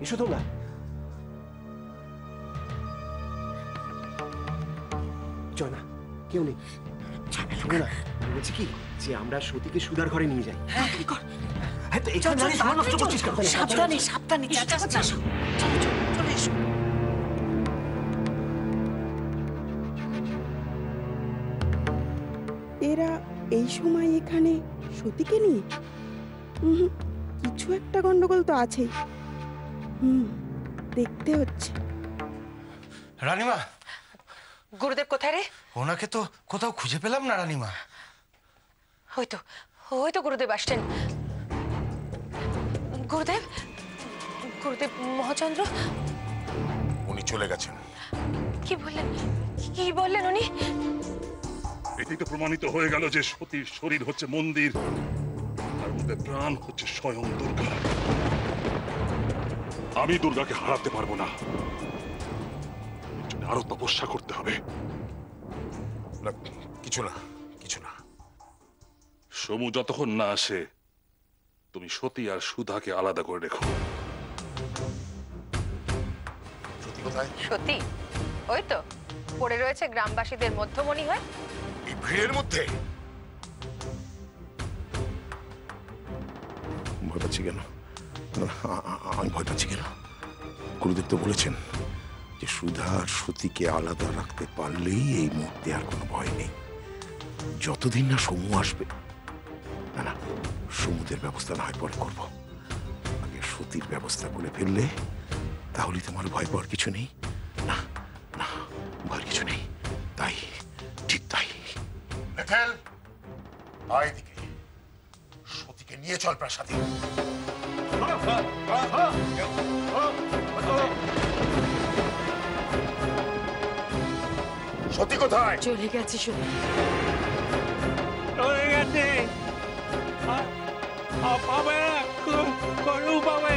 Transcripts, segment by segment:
এসো তোমরা। চল না, কেউ নেই। শোনো না, বলছি কি যে আমরা সতীকে সুধার ঘরে নিয়ে যাই। হ্যাঁ কর। হ্যাঁ তো এখানে দাঁড়িয়ে সময় নষ্ট করছিস কেন? সাবধানে সাবধানে যাচ্ছিস না। চলো চলো চলে এসো। এরা এই সময় এখানে সতীকে নিয়ে? কিছু একটা গন্ডগোল তো আছেই। দেখতে হচ্ছে। রানীমা, গুরুদেব কোথায় রে? ওনাকে তো কোথাও খুঁজে পেলাম না রানীমা। ওই তো গুরুদেব আসছেন। গুরুদেব, গুরুদেব মহাচন্দ্র উনি চলে গেছেন। কি বললেন উনি? এটাই তো প্রমাণিত হয়ে গেল যে সতীর শরীর হচ্ছে মন্দির, তার মধ্যে প্রাণ হচ্ছে স্বয়ং দুর্গা। আমি দুর্গাকে হারাতে পারবো না, আরো তপস্যা করতে হবে। কিছু না সমু যতক্ষণ না আসে তুমি সতী আর সুধাকে আলাদা করে রেখো। সতী কোথায়? সত্যি ওই তো পড়ে রয়েছে গ্রামবাসীদের মধ্যমণি হয়। এই ভিড়ের মধ্যে? ভয় পাচ্ছি কেন? আমি ভয় পাচ্ছি কেন? গুরুদেব তো বলেছেন যে সুধা আর সতীকে আলাদা রাখতে পারলেই এই মুহূর্তে আর কোনো ভয় নেই। যতদিন না সমু আসবে। না, সমুদ্রের ব্যবস্থা না হয় পরে করবো। আগে সতীর ব্যবস্থা করে ফেললে তাহলে তোমার ভয় পাওয়ার কিছু নেই। না, ভয়ের কিছু নেই। তাই ঠিক তাই। আয় দিকে, সতীকে নিয়ে চল প্রাসাদে। সতী কোথায়? চলে গেছে সত্যি। চলে গেছে। পাবে করু পাবে।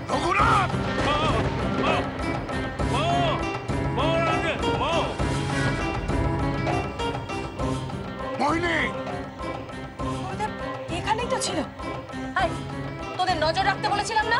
রঘুনাথ! মোহিনী! গুরুদেব এখানেই তো ছিল। তোদের নজর রাখতে বলেছিলাম না?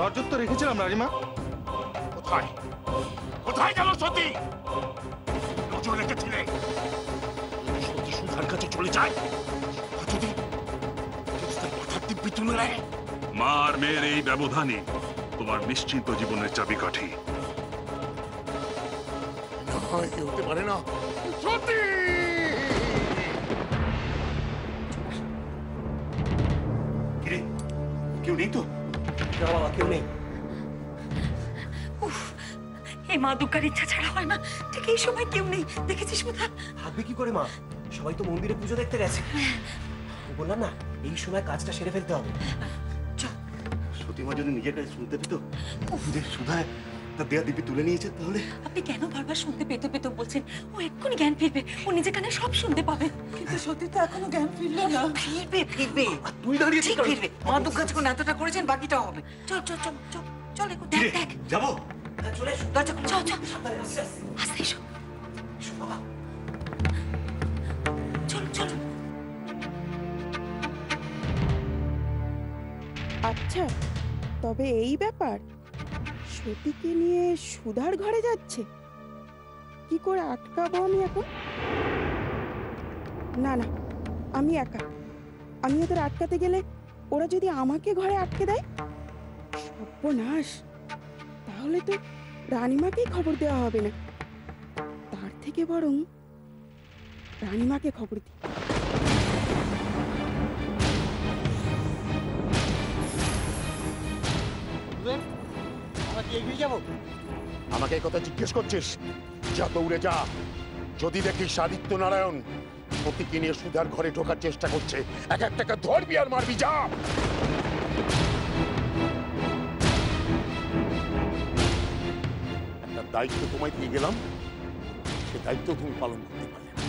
নজর তো রেখেছিলাম রানীমা। কোথায় গেল সতী? নজর রেখেছিলে। সতী সুধার কাছে চলে যায়, যদি মাথার দিব্যি তুলে নেয়। মার মেয়ের এই ব্যবধানই তোমার নিশ্চিন্ত জীবনের চাবিকাঠি। হতে পারে না। সতী! কেউ নেই তো? না বাবা, কেউ নেই। এই মা দুর্গার ইচ্ছা ছাড়া হয় না। ঠিক এই সময় কেউ নেই, দেখেছিস কোথা? থাকবে কি করে মা? সবাই তো মন্দিরে পুজো দেখতে গেছে। বললাম না, এই সময় কাজটা সেরে ফেলতে হবে। সতীমা যদি নিজের কাছে শুনতে পেত যে সুধা তার দেয়া দিব্যি তুলে নিয়েছে, তাহলে। আপনি কেন বারবার শুনতে পেত বলছেন? ও এক্ষুনি জ্ঞান ফিরবে, ও নিজের কানে সব শুনতে পাবে। কিন্তু সত্যি তো এখনো জ্ঞান ফিরল না। ফিরবে। তুই দাঁড়িয়ে ঠিক ফিরবে। মা দুর্গা যখন এতটা করেছেন বাকিটাও হবে। চল দেখ। যাবো? চলে এসো। দরজা চল আস্তে এসো। এসো বাবা। চল। আচ্ছা, তবে এই ব্যাপার, সতীকে নিয়ে সুধার ঘরে যাচ্ছে, কি করে আটকাবো আমি এখন? না, আমি একা। আমি ওদের আটকাতে গেলে ওরা যদি আমাকে ঘরে আটকে দেয়, সর্বনাশ। তাহলে তো রানীমাকেই খবর দেওয়া হবে না। তার থেকে বরং রানীমাকে খবর দিই। আমাকে কথা জিজ্ঞেস করছিস? যা দৌড়ে যা। যদি দেখিস আদিত্য নারায়ণ সতীকে নিয়ে সুধার ঘরে ঢোকার চেষ্টা করছে, এক একটাকে ধরবি আর মারবি। যা। একটা দায়িত্ব তোমায় দিয়ে গেলাম, সে দায়িত্ব তুমি পালন করতে পারলে না।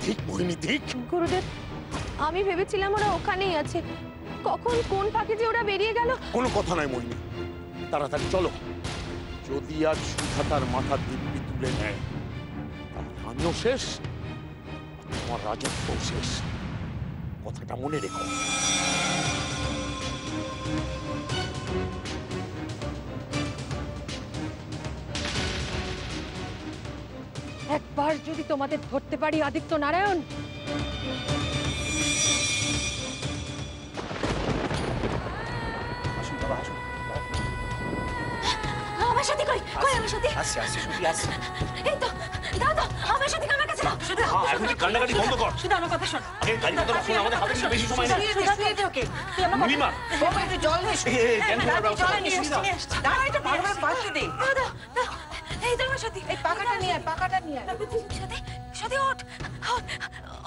ঠিক মোহিনী, ঠিক। গুরুদেব, আমি ভেবেছিলাম ওরা ওখানেই আছে। কখন কোন ফাঁকে যে ওরা বেরিয়ে গেল। কোনো কথা নাই মোহিনী, তাড়াতাড়ি চলো। যদি আজ সুধা তার মাথার দিব্যি তুলে নেয়, তাহলে আমিও শেষ, তোমার রাজত্ব শেষ, কথাটা মনে রেখো। একবার যদি তোমাদের ধরতে পারি আদিত্য নারায়ণ, আসুন বাবা, আসুন। আমার সাথে কই কই আমার সাথে আসছে আসছে, সত্যি আসছে। এই তো দাও দাও আমার সাথে আমার কাছে দাও শুধু এখন তুই কান্নাকাটি বন্ধ কর। শুধু আমার কথা শোন আগে গাড়ি কথা শোন, আমাদের হাতে কিন্তু বেশি সময় নেই। ওকে তুই আমার নীলিমা, বাবা একটু জল নিস জল নিস দাঁড়া এটা ভালোভাবে পাততে দে দাও দাও এই তো আমার সাথে এই পাকাটা নিয়ে পাকাটা নিয়ে সাথে সাথে ওঠ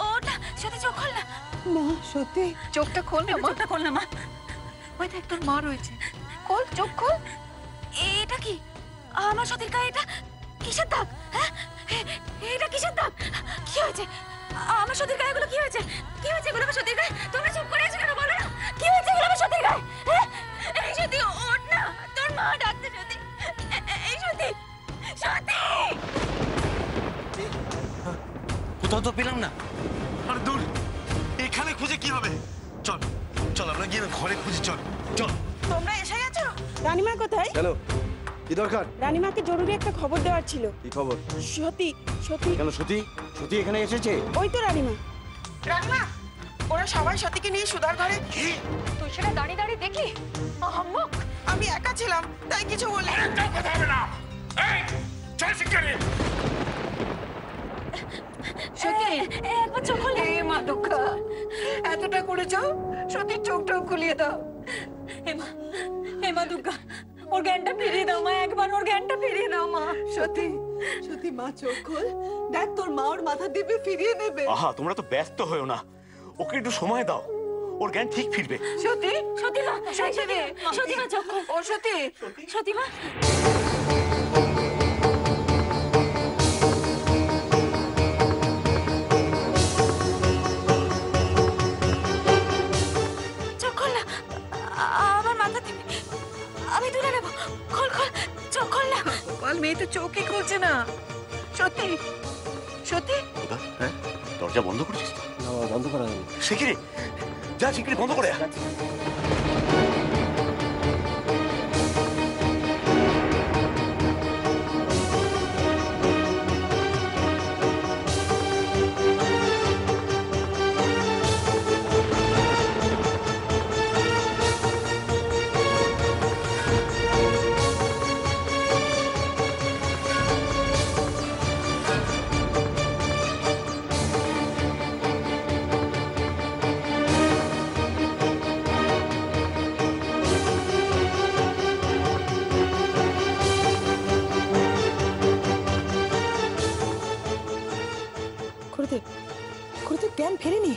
ওঠ না সাথে চোখ খোল না মা সত্যি চোখটা খোল না চোখটা খোল না মা ওই দেখ তোর মা রয়েছে খোল চোখ খোল এটা কি আমার সতীর গায়ে এটা কিসের দাগ হ্যাঁ এটা কিসের দাগ কি হয়েছে আমার সতীর গায়ে এগুলো কি হয়েছে এগুলো আমার সতীর গায়ে তোমরা চুপ করে আছো কেন বলো না কি হয়েছে এগুলো আমার সতীর গায়ে হ্যাঁ এই সতী ওঠ না তোর মা ডাকতে সতী এই সতী সতী কোথাও তো পেলাম না। আরে দূর, এখানে খুঁজে কি হবে? চল চল, আমরা গিয়ে ঘরে খুঁজি। চল চল। তোমরা এসে গেছো? রানীমা কোথায়? কেন, কি দরকার? রানীমাকে জরুরি একটা খবর দেওয়ার ছিল। কি খবর? সতী সতী কেন সতী সতী এখানে এসেছে? ওই তো রানীমা। রানীমা, ওরা সবাই সতীকে নিয়ে সুধার ঘরে। তুই সেটা দাঁড়িয়ে দাঁড়িয়ে দেখলি? আহাম্মক! আমি একা ছিলাম তাই কিছু বলি। একটাও কথা হবে না। এই চল শিগগিরই। সতী একবার চোখ খুলে মা দুঃখা এতটা করেছো সতীর চোখটাও খুলিয়ে দাও হে মা দুর্গা ওর জ্ঞানটা ফিরিয়ে দাও মা একবার ওর জ্ঞানটা ফিরিয়ে দাও মা সত্যি সত্যি মা চোখ খোল দেখ তোর মা ওর মাথা দিবে ফিরিয়ে নেবে আহা, তোমরা তো ব্যস্ত হয়েও না, ওকে একটু সময় দাও, ওর জ্ঞান ঠিক ফিরবে। সতী সতী মা সতী মা চোখ খোল ও সতী সতী মা চোখ খোল না আমার মাথা দিবি আমি তুলে নেবো খোল খোল চোখ খোল না বল মেয়ে তো চোখই খুলছে না সত্যি সত্যি হ্যাঁ, দরজা বন্ধ করেছিস তো? বন্ধ করা যাবে। শিগগিরই যা, শিগগিরই বন্ধ করে আয়। গুরুদেব, গুরুদেব জ্ঞান ফেরেনি।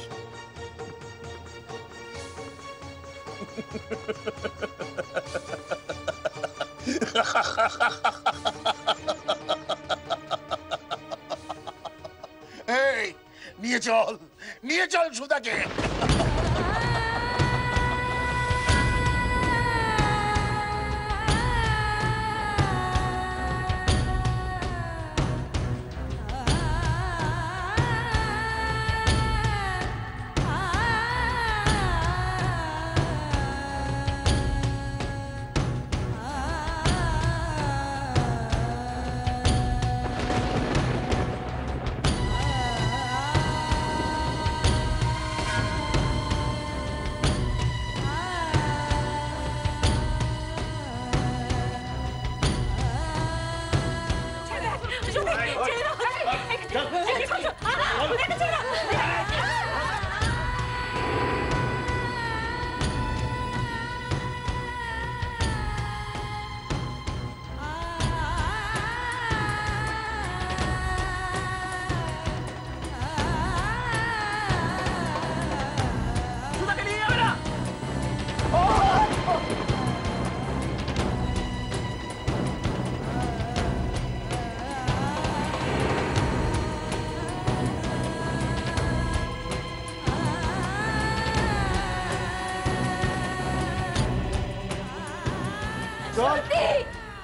এই নিয়ে চল সুধাকে।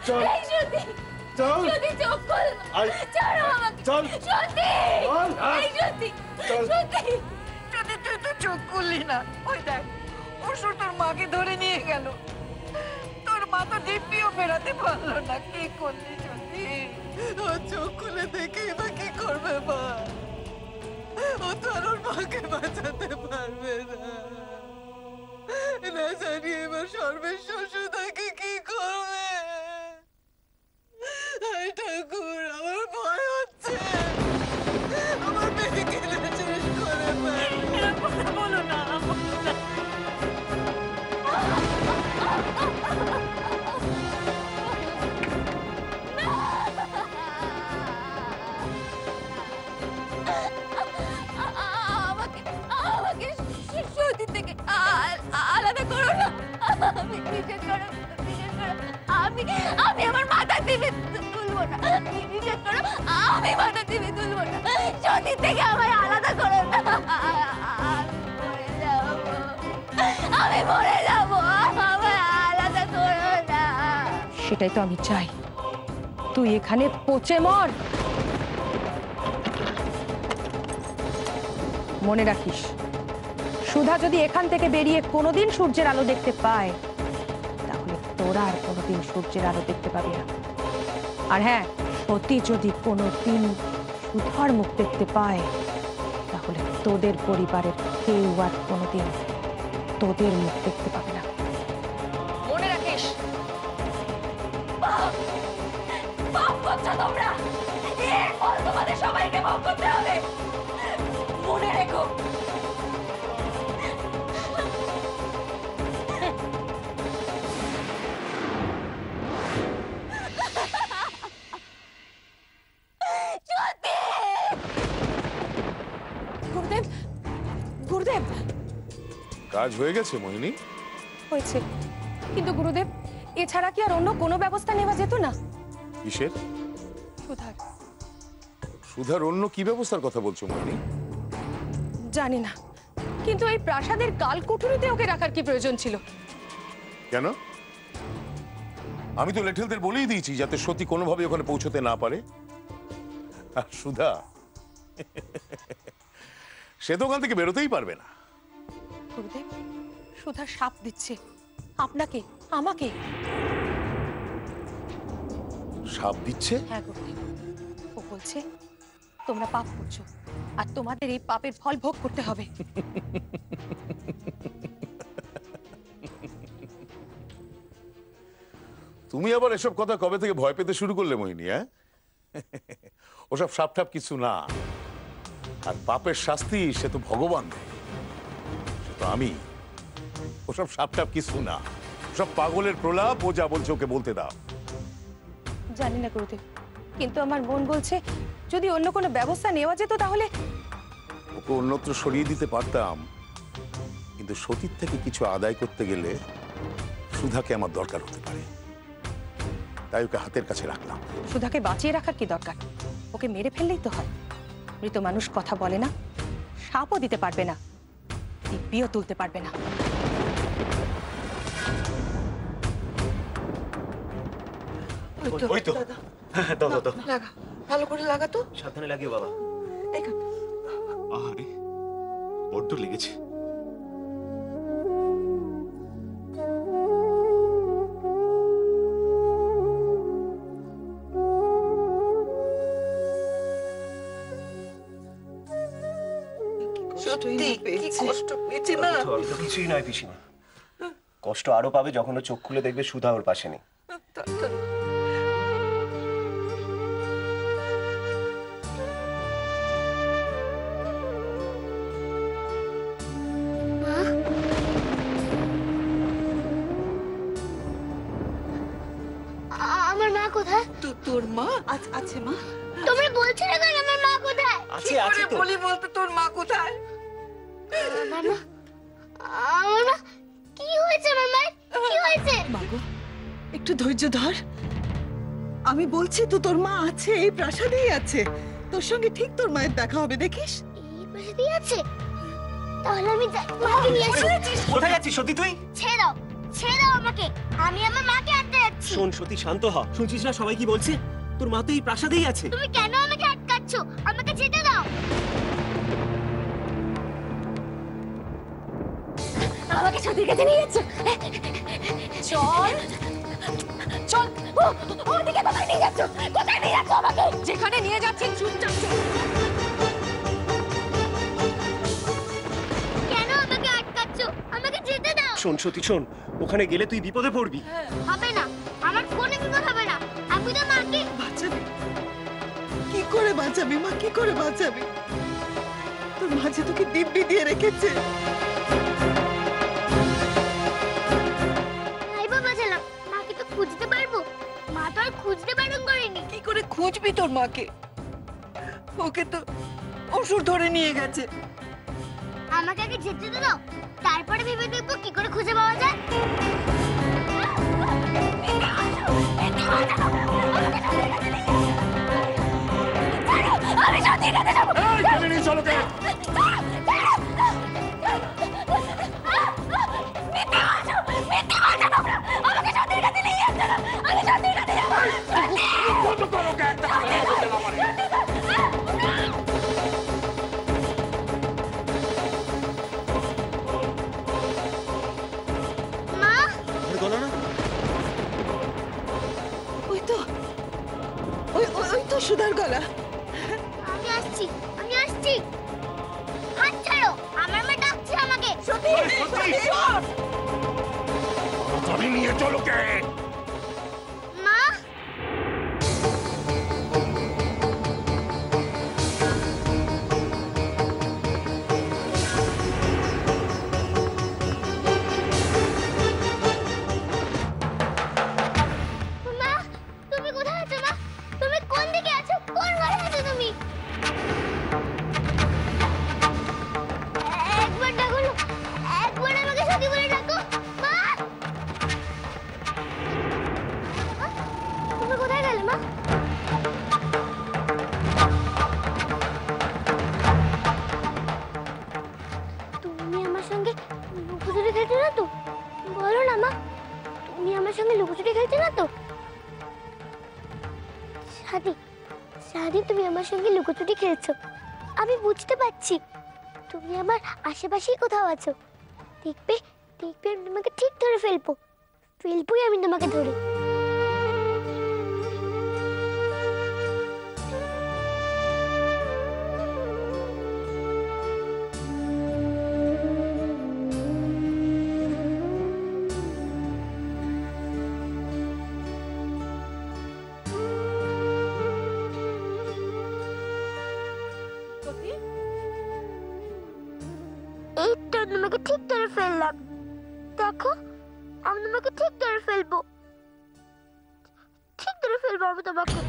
চল চল। চল সত্যি চোখ খোল আয়, ছাড়ো আমাকে চল। সত্যি চল, আয়। এই সত্যি চল। সত্যি যদি তুই তো চোখ খুললি না ওই দেখ অসুর তোর মাকে ধরে নিয়ে গেল তোর মা তো দিব্যিও বেরাতে পারলো না কি করলি সত্যি ও চোখ খুলে দেখে এবার কি করবে মা? ও তো আর ওর মাকে বাঁচাতে পারবে না। না জানি এবার সর্বেশ্বর সুধাকে কি করবে। হায় ঠাকুর, আমার ভয় হচ্ছে আমার মেয়েকে না শেষ করে ফেলবে। এরকম কথা বলো না আমাকে আমাকে সত্যি থেকে আলাদা করো না আমি বিশ্বাস করো আমি আমার মাথা টিপে তুলবো না বিশ্বাস করো আমি মাথা টিপে তুলবো না সত্যি থেকে আমায় আলাদা করো না আমি মরে যাবো আমায় আলাদা করো না সেটাই তো আমি চাই, তুই এখানে পচে মর। মনে রাখিস, সুধা যদি এখান থেকে বেরিয়ে কোনোদিন সূর্যের আলো দেখতে পায় তাহলে তোরা আর কোনোদিন সূর্যের আলো দেখতে পাবি না। আর হ্যাঁ, সতী যদি কোনোদিন সুধার মুখ দেখতে পায় তাহলে তোদের পরিবারের কেউ আর কোনোদিন তোদের মুখ দেখতে পাবে না। মনে রাখিস। পাপ করছো তোমরা, এর ফল তোমাদের সবাইকে ভোগ করতে হবে মনে রেখো। গুরুদেব, গুরুদেব। কাজ হয়ে গেছে মোহিনী? হয়েছে, কিন্তু গুরুদেব এছাড়া কি আর অন্য কোনো ব্যবস্থা নেওয়া যেত না? কিসের? সুধার। সুধার অন্য কি ব্যবস্থার কথা বলছো মোহিনী? জানি না, কিন্তু এই প্রাসাদের কালকুঠুরিতে ওকে রাখার কি প্রয়োজন ছিল? কেন? আমি তো লেঠেলদের বলেই দিয়েছি যাতে সতী কোনোভাবে ওখানে পৌঁছতে না পারে। আর সুধা সে তো ওখান থেকে বেরোতেই পারবে না। গুরুদেব, সুধা সাপ দিচ্ছে আপনাকে, আমাকে। সাপ দিচ্ছে? হ্যাঁ গুরুদেব, ও বলছে তোমরা পাপ করছো আর তোমাদের এই পাপের ফল ভোগ করতে হবে। তুমি আবার এসব কথা কবে থেকে ভয় পেতে শুরু করলে মোহিনী? হ্যাঁ, ওসব সাপটাপ কিছু না। আর পাপের শাস্তি সে তো ভগবান দেয়, সে তো আমি। ওসব সাপটাপ কিছু না, সব পাগলের প্রলাপ। ও যা বলছে ওকে বলতে দাও। জানি না গুরুদেব, কিন্তু আমার মন বলছে যদি অন্য কোনো ব্যবস্থা নেওয়া যেত তাহলে। ওকে অন্যত্র সরিয়ে দিতে পারতাম, কিন্তু সতীর থেকে কিছু আদায় করতে গেলে সুধাকে আমার দরকার হতে পারে, তাই ওকে হাতের কাছে রাখলাম। সুধাকে বাঁচিয়ে রাখার কি দরকার? ওকে মেরে ফেললেই তো হয়। মৃত মানুষ কথা বলে না, সাপও দিতে পারবে না, দিব্যিও তুলতে পারবে না। ওই তো দাও দাও দাও, লাগা, ভালো করে লাগা তো। সাবধানে লাগিও বাবা। এখানে আরে বড্ড লেগেছে। সত্যি কি কষ্ট পেয়েছে না। আমি তো কিছুই নয় পিসিমা, কষ্ট আরো পাবে যখন ও চোখ খুলে দেখবে সুধা ওর পাশে নেই। আমার মা কোথায়? তোর মা আছে মা? তোমরা বলছো না কেন আমার মা কোথায়? আছে আছে তো। বলি বলতে তোর মা কোথায়? আমার মা, আমার মা, কি হয়েছে আমার মায়ের? কি হয়েছে? মাগো একটু ধৈর্য ধর, আমি বলছি তো তোর মা আছে, এই প্রাসাদেই আছে। তোর সঙ্গে ঠিক তোর মায়ের দেখা হবে, দেখিস। এই প্রাসাদেই আছে? তাহলে আমি যাই, মাকে নিয়ে আসি। কোথায় যাচ্ছিস সতী তুই? ছেড়ে দাও, ছেড়ে দাও আমাকে, আমি আমার মাকে আনতে যাচ্ছি। শোন সতী, শান্ত হ। শুনছিস না সবাই কি বলছে? তোর মা তো এই প্রাসাদেই আছে। তুমি কেন আমাকে আটকাচ্ছ? আমাকে যেতে দাও। আমাকে সতীর কাছে নিয়ে যাচ্ছ? চল চল। ওদিকে কোথায় নিয়ে যাচ্ছ? কোথায় নিয়ে যাচ্ছ আমাকে? যেখানে নিয়ে যাচ্ছি চুপচাপ চল। কেন আমাকে আটকাচ্ছ? আমাকে যেতে দাও। শোন সতী শোন, ওখানে গেলে তুই বিপদে পড়বি। হবে না, আমার কোনো বিপদ হবে না। আমি তো মাকে বাঁচাবি? কি করে বাঁচাবি মা, কি করে বাঁচাবি? তোর মা যে তোকে দিব্যি দিয়ে রেখেছে। মাকে তো খুঁজতে পারবো। মা তো আর খুঁজতে বারণ করেনি। কি করে খুঁজবি তোর মাকে? ওকে তো অসুর ধরে নিয়ে গেছে। আমাকে আগে যেতে দাও, তারপরে ভেবে দেখবো কি করে খুঁজে পাওয়া যায়। আমি সতীর কাছে যাবো। চলো কে? আমাকে সতীর কাছে নিয়ে যাচ্ছে না। আমি সতীর কাছে যাবো। মা, ওই তো ওই তো সুধার গলা। আমি আসছি, আমি আসছি। হাত ছাড়ো, আমার মা ডাকছে আমাকে। সত্যি তাড়াতাড়ি নিয়ে চলো কে? মা, মা, তুমি কোথায় আছো মা? তুমি কোন দিকে আছো? কোন ঘরে আছো তুমি? একবার ডাকো না, একবার আমাকে সত্যি করে ডাকো। মা, তুমি কোথায় গেলে মা? তুমি আমার সঙ্গে লুকোচুরি খেলছো না তো? বলো না মা, তুমি আমার সঙ্গে লুকোচুরি খেলছো না তো? সাদি, সাদি, তুমি আমার সঙ্গে লুকোচুরি খেলছো। আমি বুঝতে পারছি তুমি আমার আশেপাশেই কোথাও আছো। দেখবে দেখবে আমি তোমাকে ঠিক ধরে ফেলবোই আমি তোমাকে ধরে। এই তো তোমাকে ঠিক ধরে ফেললাম। দেখো, আমি তোমাকে ঠিক ধরে ফেলবো। ঠিক ধরে ফেলবো আমি তোমাকে।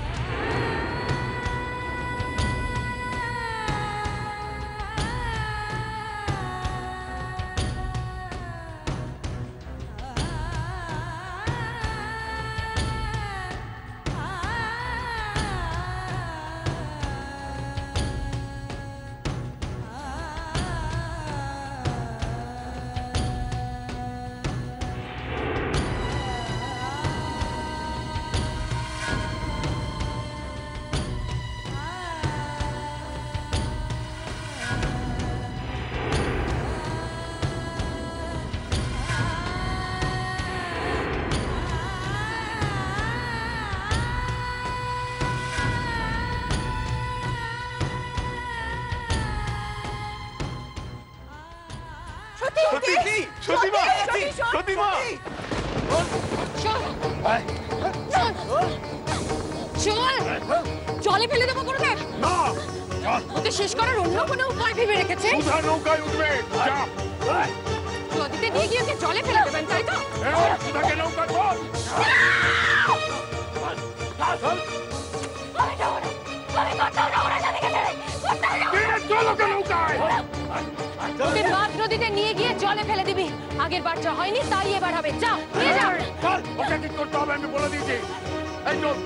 জলে ফেলে দেবো করবে ওকে শেষ করার অন্য কোনো উপায় ভেবে রেখেছে। নৌকায় উঠবে, যা। নদীতে নিয়ে গিয়ে ওকে জলে ফেলে দেবেন, তাই তো? নৌকায় বল। ওকে বাদ নদীতে নিয়ে গিয়ে জলে ফেলে দিবি। আগের বার যা হয়নি তাই এবার হবে। যা নিয়ে যা। ওকে ঠিক করতে হবে, আমি বলে দিয়েছি। এই চল।